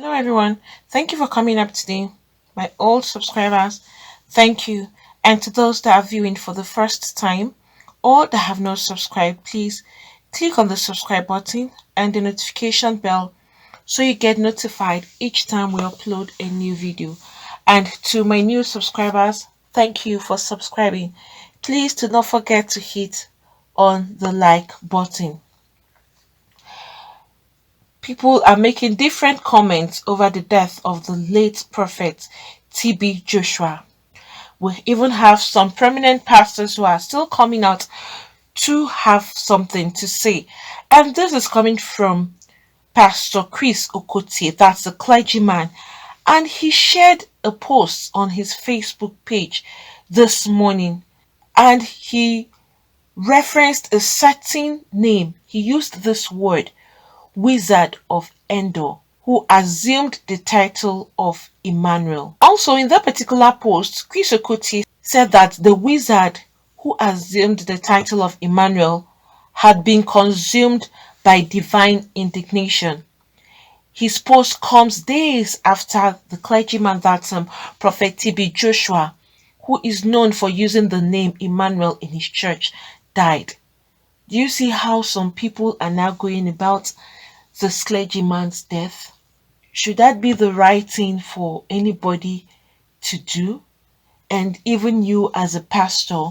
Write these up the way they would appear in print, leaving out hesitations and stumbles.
Hello, everyone. Thank you for coming up today. My old subscribers, thank you. And to those that are viewing for the first time or that have not subscribed, please click on the subscribe button and the notification bell so you get notified each time we upload a new video. And to my new subscribers, thank you for subscribing. Please do not forget to hit on the like button. People are making different comments over the death of the late prophet TB Joshua. We even have some prominent pastors who are still coming out to have something to say. And this is coming from Pastor Chris Okotie, that's a clergyman. And he shared a post on his Facebook page this morning. And he referenced a certain name. He used this word, Wizard of Endor, who assumed the title of Emmanuel. Also, in that particular post, Chris Okotie said that the wizard who assumed the title of Emmanuel had been consumed by divine indignation. His post comes days after the clergyman, that's Prophet TB Joshua, who is known for using the name Emmanuel in his church, died. Do you see how some people are now going about this clergyman's death? Should that be the right thing for anybody to do? And even you as a pastor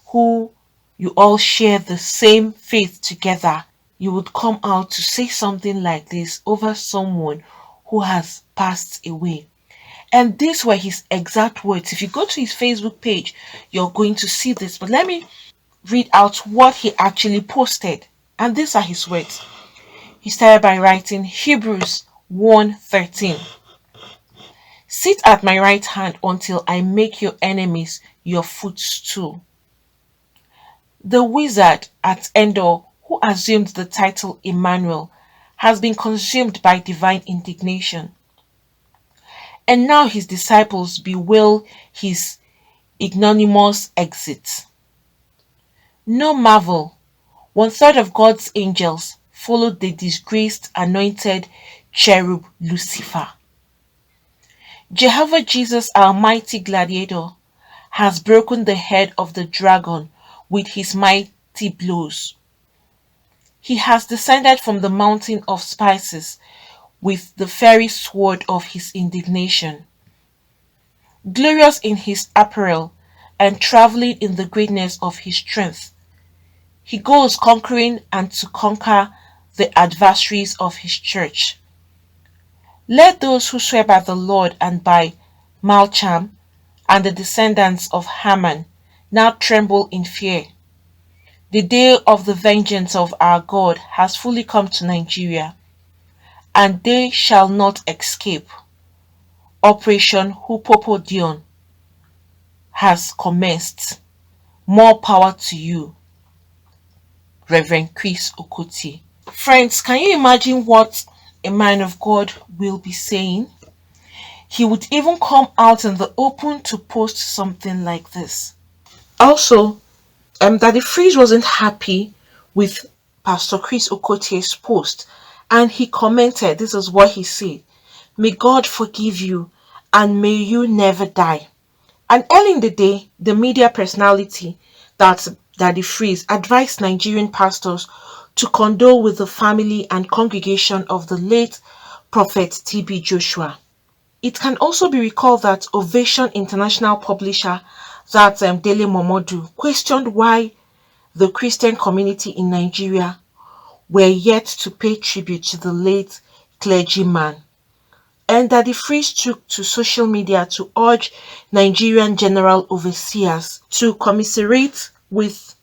who you all share the same faith together, you would come out to say something like this over someone who has passed away. And these were his exact words. If you go to his Facebook page, you're going to see this. But let me read out what he actually posted. And these are his words. He started by writing Hebrews 1:13. Sit at my right hand until I make your enemies your footstool. The wizard at Endor, who assumed the title Emmanuel, has been consumed by divine indignation. And now his disciples bewail his ignominious exit. No marvel, one third of God's angels followed the disgraced anointed cherub Lucifer. Jehovah Jesus, our mighty gladiator, has broken the head of the dragon with his mighty blows. He has descended from the mountain of spices with the fiery sword of his indignation. Glorious in his apparel and traveling in the greatness of his strength, he goes conquering and to conquer the adversaries of his church. Let those who swear by the Lord and by Malcham and the descendants of Haman now tremble in fear. The day of the vengeance of our God has fully come to Nigeria, and they shall not escape. Operation Hupopodion has commenced. More power to you, Reverend Chris Okotie. Friends, can you imagine what a man of God will be saying? He would even come out in the open to post something like this. Also, Daddy Freeze wasn't happy with Pastor Chris Okotie's post, and he commented, this is what he said: may God forgive you and may you never die. And early in the day, the media personality, that's Daddy Freeze, advised Nigerian pastors to condole with the family and congregation of the late prophet TB Joshua. It can also be recalled that Ovation International publisher, that's Dele Momodu, questioned why the Christian community in Nigeria were yet to pay tribute to the late clergyman. And Daddy Freeze took to social media to urge Nigerian general overseers to commiserate with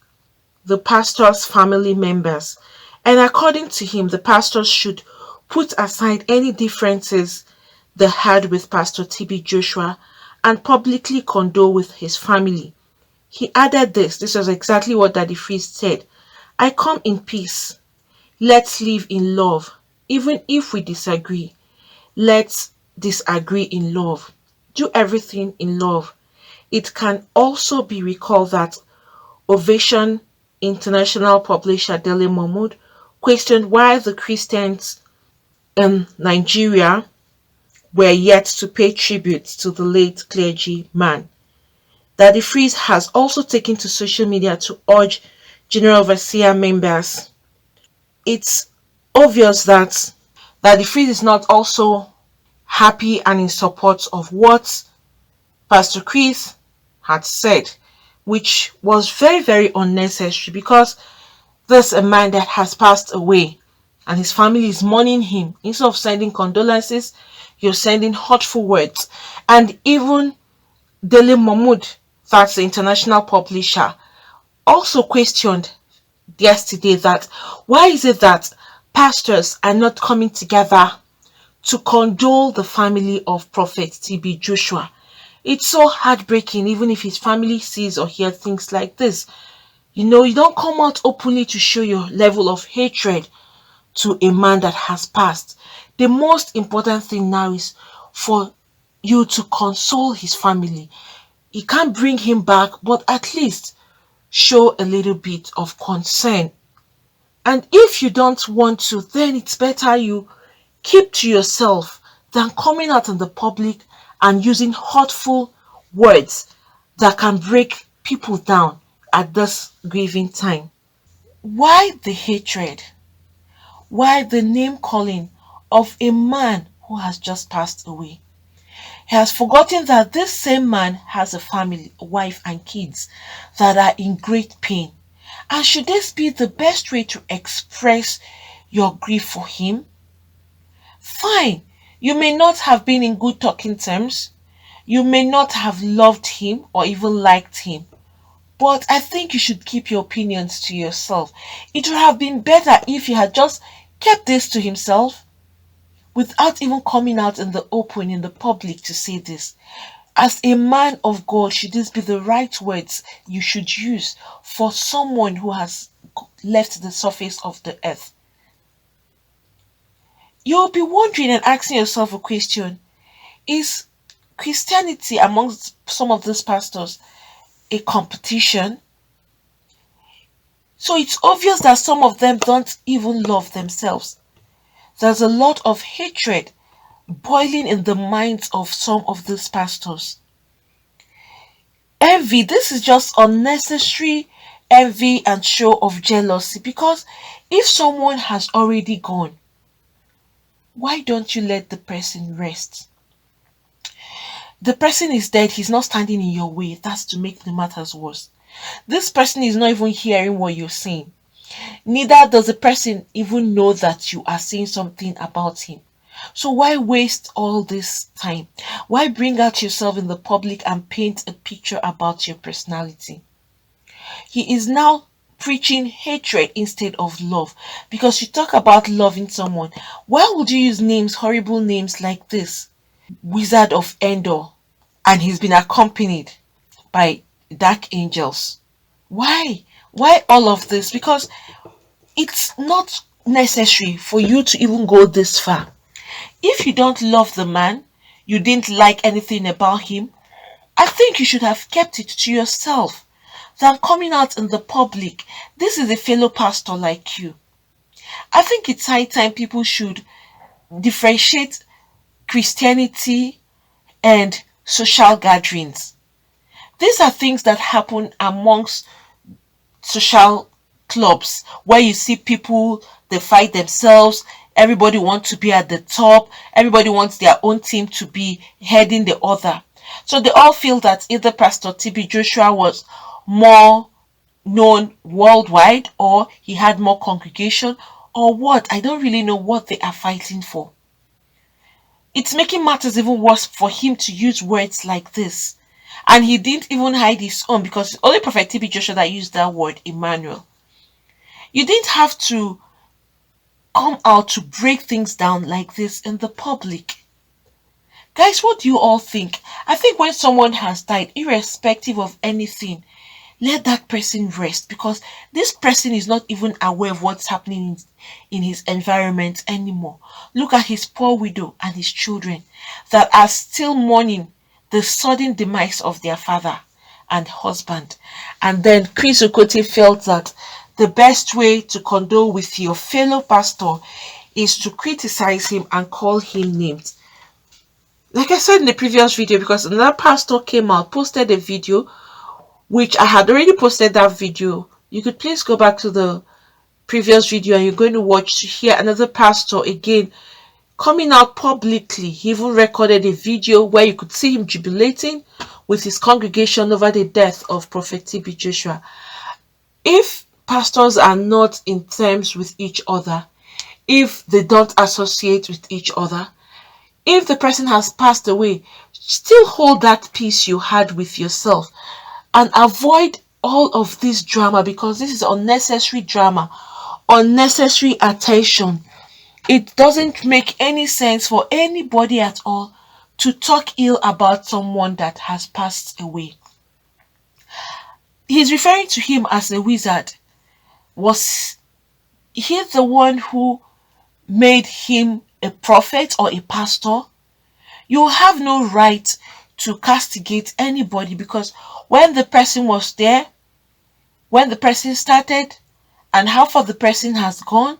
the pastor's family members. And according to him, the pastors should put aside any differences they had with Pastor TB Joshua and publicly condole with his family. He added this was exactly what Daddy Freeze said: I come in peace. Let's live in love. Even if we disagree, let's disagree in love. Do everything in love. It can also be recalled that Ovation International publisher Dele Mahmood questioned why the Christians in Nigeria were yet to pay tribute to the late clergyman. Daddy Freeze has also taken to social media to urge General Overseer members. It's obvious that Daddy Freeze is not also happy and in support of what Pastor Chris had said, which was very, very unnecessary because there's a man that has passed away and his family is mourning him. Instead of sending condolences, you're sending hurtful words. And even Dele Mahmood, that's the international publisher, also questioned yesterday that why is it that pastors are not coming together to condole the family of Prophet TB Joshua. It's so heartbreaking, even if his family sees or hears things like this. You don't come out openly to show your level of hatred to a man that has passed. The most important thing now is for you to console his family. You can't bring him back, but at least show a little bit of concern. And if you don't want to, then it's better you keep to yourself than coming out in the public and using hurtful words that can break people down at this grieving time. Why the hatred? Why the name calling of a man who has just passed away? He has forgotten that this same man has a family, a wife, and kids that are in great pain. And should this be the best way to express your grief for him? Fine, you may not have been in good talking terms. You may not have loved him or even liked him. But I think you should keep your opinions to yourself. It would have been better if he had just kept this to himself without even coming out in the open, in the public to say this. As a man of God, should this be the right words you should use for someone who has left the surface of the earth? You'll be wondering and asking yourself a question. Is Christianity amongst some of these pastors a competition? So it's obvious that some of them don't even love themselves. There's a lot of hatred boiling in the minds of some of these pastors. Envy, this is just unnecessary envy and show of jealousy, because if someone has already gone, why don't you let the person rest? The person is dead, he's not standing in your way. That's to make the matters worse. This person is not even hearing what you're saying. Neither does the person even know that you are saying something about him. So why waste all this time? Why bring out yourself in the public and paint a picture about your personality? He is now preaching hatred instead of love, because you talk about loving someone. Why would you use names, horrible names like this? Wizard of Endor, and he's been accompanied by dark angels. Why? Why all of this? Because it's not necessary for you to even go this far. If you don't love the man, you didn't like anything about him, I think you should have kept it to yourself than coming out in the public. This is a fellow pastor like you. I think it's high time people should differentiate Christianity and social gatherings. These are things that happen amongst social clubs where you see people, they fight themselves. Everybody wants to be at the top. Everybody wants their own team to be heading the other. So they all feel that either Pastor TB Joshua was more known worldwide, or he had more congregation, or what. I don't really know what they are fighting for. It's making matters even worse for him to use words like this. And he didn't even hide his own, because only Prophet TB Joshua that used that word, Emmanuel. You didn't have to come out to break things down like this in the public. Guys, what do you all think? I think when someone has died, irrespective of anything, let that person rest, because this person is not even aware of what's happening in his environment anymore. Look at his poor widow and his children that are still mourning the sudden demise of their father and husband. And then Chris Okotie felt that the best way to condole with your fellow pastor is to criticize him and call him names. Like I said in the previous video, because another pastor came out, posted a video, which I had already posted that video. You could please go back to the previous video and you're going to watch to hear another pastor again coming out publicly. He even recorded a video where you could see him jubilating with his congregation over the death of Prophet TB Joshua. If pastors are not in terms with each other, if they don't associate with each other, if the person has passed away, still hold that peace you had with yourself and avoid all of this drama, because this is unnecessary drama, unnecessary attention. It doesn't make any sense for anybody at all to talk ill about someone that has passed away. He's referring to him as a wizard. Was he the one who made him a prophet or a pastor? You have no right to castigate anybody, because when the person was there, when the person started, and half of the person has gone,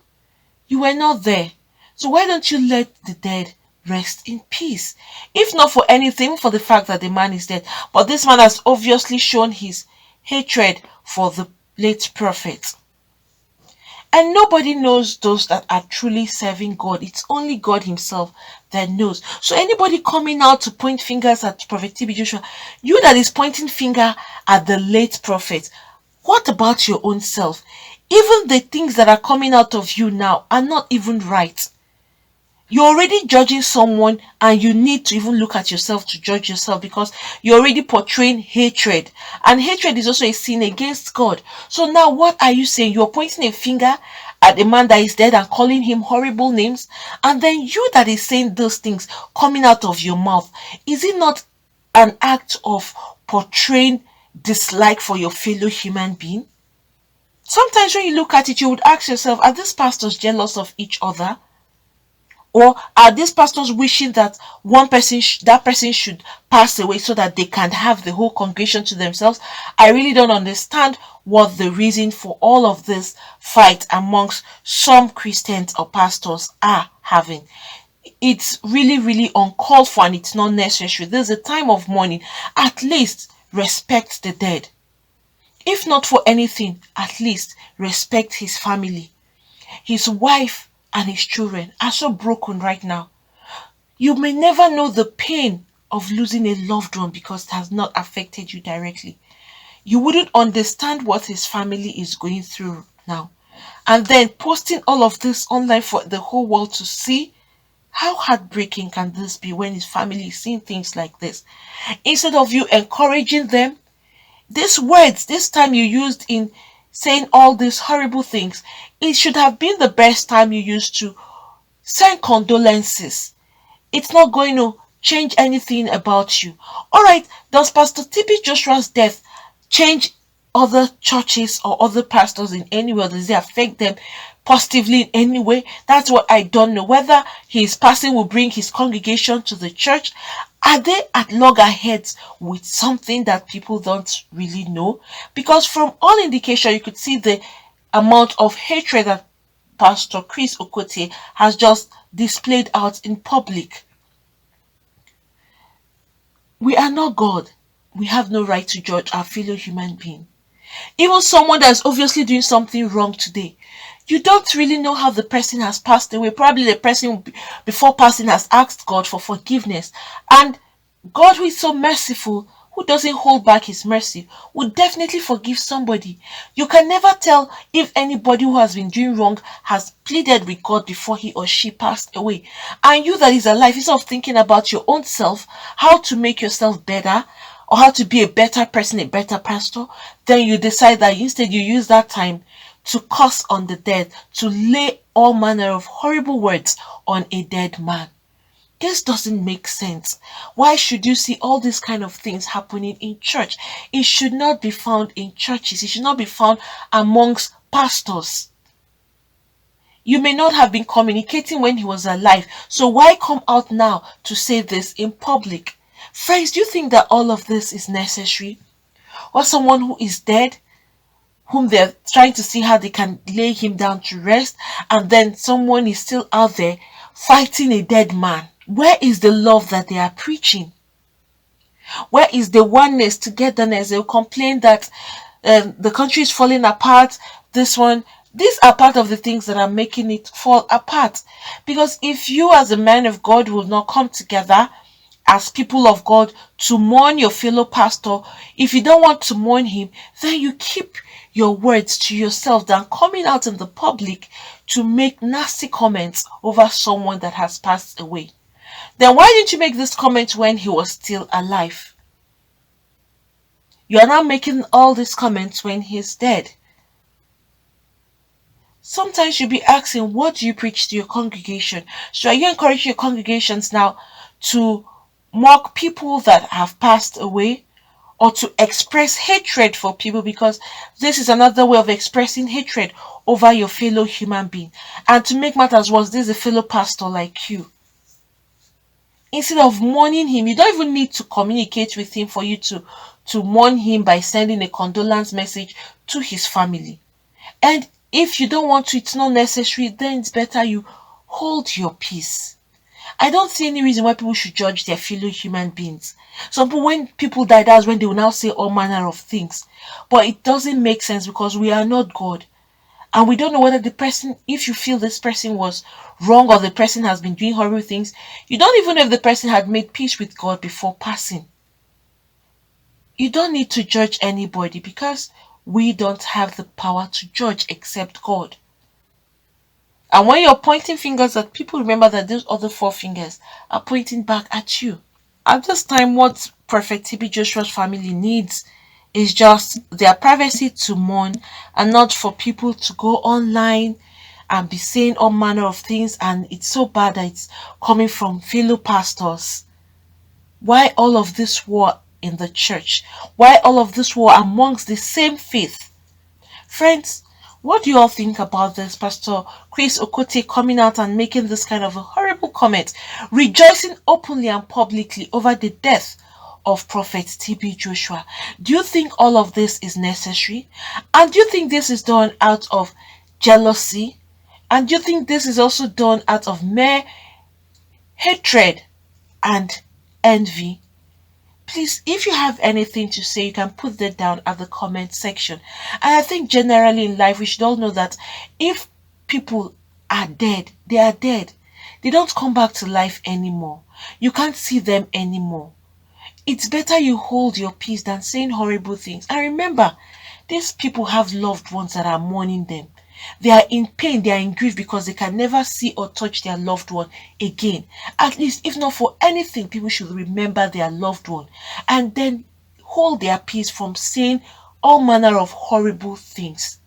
you were not there. So why don't you let the dead rest in peace? If not for anything, for the fact that the man is dead. But this man has obviously shown his hatred for the late prophet. And nobody knows those that are truly serving God. It's only God himself that knows. So anybody coming out to point fingers at Prophet TB Joshua, you that is pointing finger at the late prophet, what about your own self? Even the things that are coming out of you now are not even right. You're already judging someone, and you need to even look at yourself to judge yourself, because you're already portraying hatred, and hatred is also a sin against God. So now what are you saying? You're pointing a finger at a man that is dead and calling him horrible names, and then you that is saying those things coming out of your mouth, is it not an act of portraying dislike for your fellow human being? Sometimes when you look at it, you would ask yourself, are these pastors jealous of each other? Or are these pastors wishing that that person should pass away so that they can have the whole congregation to themselves? I really don't understand what the reason for all of this fight amongst some Christians or pastors are having. It's really, really uncalled for, and it's not necessary. There's a time of mourning. At least respect the dead. If not for anything, at least respect his family. His wife and his children are so broken right now. You may never know the pain of losing a loved one because it has not affected you directly. You wouldn't understand what his family is going through now. And then posting all of this online for the whole world to see. How heartbreaking can this be when his family is seeing things like this? Instead of you encouraging them, these words, this time you used in saying all these horrible things, it should have been the best time you used to send condolences. It's not going to change anything about you. Alright, does Pastor TB Joshua's death change other churches or other pastors in any way? Does it affect them positively in any way? That's what I don't know. Whether his passing will bring his congregation to the church. Are they at loggerheads with something that people don't really know? Because from all indication, you could see the amount of hatred that Pastor Chris Okotie has just displayed out in public. We are not God. We have no right to judge our fellow human being. Even someone that is obviously doing something wrong today, you don't really know how the person has passed away. Probably the person before passing has asked God for forgiveness. And God, who is so merciful, who doesn't hold back his mercy, would definitely forgive somebody. You can never tell if anybody who has been doing wrong has pleaded with God before he or she passed away. And you that is alive, instead of thinking about your own self, how to make yourself better, or how to be a better person, a better pastor, then you decide that instead you use that time to curse on the dead, to lay all manner of horrible words on a dead man. This doesn't make sense. Why should you see all these kind of things happening in church? It should not be found in churches. It should not be found amongst pastors. You may not have been communicating when he was alive, so why come out now to say this in public? Friends, do you think that all of this is necessary? Or someone who is dead, whom they're trying to see how they can lay him down to rest, and then someone is still out there fighting a dead man? Where is the love that they are preaching? Where is the oneness, togetherness? They'll complain that the country is falling apart. This one, these are part of the things that are making it fall apart. Because if you, as a man of God, will not come together as people of God to mourn your fellow pastor, if you don't want to mourn him, then you keep your words to yourself than coming out in the public to make nasty comments over someone that has passed away. Then why didn't you make this comment when he was still alive? You are now making all these comments when he's dead. Sometimes you'll be asking, what do you preach to your congregation? So are you encouraging your congregations now to mock people that have passed away, or to express hatred for people? Because this is another way of expressing hatred over your fellow human being. And to make matters worse, this is a fellow pastor like you. Instead of mourning him, you don't even need to communicate with him for you to mourn him by sending a condolence message to his family. And if you don't want to, it's not necessary, then it's better you hold your peace. I don't see any reason why people should judge their fellow human beings. Some people, when people die, that's when they will now say all manner of things. But it doesn't make sense, because we are not God. And we don't know whether the person, if you feel this person was wrong or the person has been doing horrible things, you don't even know if the person had made peace with God before passing. You don't need to judge anybody, because we don't have the power to judge except God. And when you're pointing fingers at people, remember that those other four fingers are pointing back at you. At this time, what Prophet TB Joshua's family needs is just their privacy to mourn, and not for people to go online and be saying all manner of things. And it's so bad that it's coming from fellow pastors. Why all of this war in the church? Why all of this war amongst the same faith? Friends, what do you all think about this? Pastor Chris Okotie coming out and making this kind of a horrible comment, rejoicing openly and publicly over the death of Prophet TB Joshua. Do you think all of this is necessary? And do you think this is done out of jealousy? And do you think this is also done out of mere hatred and envy? Please, if you have anything to say, you can put that down at the comment section. And I think generally in life, we should all know that if people are dead, they are dead. They don't come back to life anymore. You can't see them anymore. It's better you hold your peace than saying horrible things. And remember, these people have loved ones that are mourning them. They are in pain, they are in grief, because they can never see or touch their loved one again. At least, if not for anything, people should remember their loved one and then hold their peace from saying all manner of horrible things.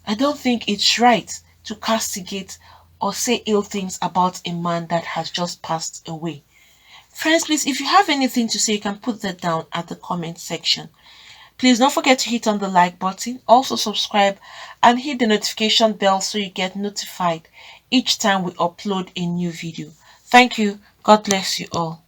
I don't think it's right to castigate or say ill things about a man that has just passed away. Friends, please, if you have anything to say, you can put that down at the comment section. Please don't forget to hit on the like button, also subscribe and hit the notification bell so you get notified each time we upload a new video. Thank you. God bless you all.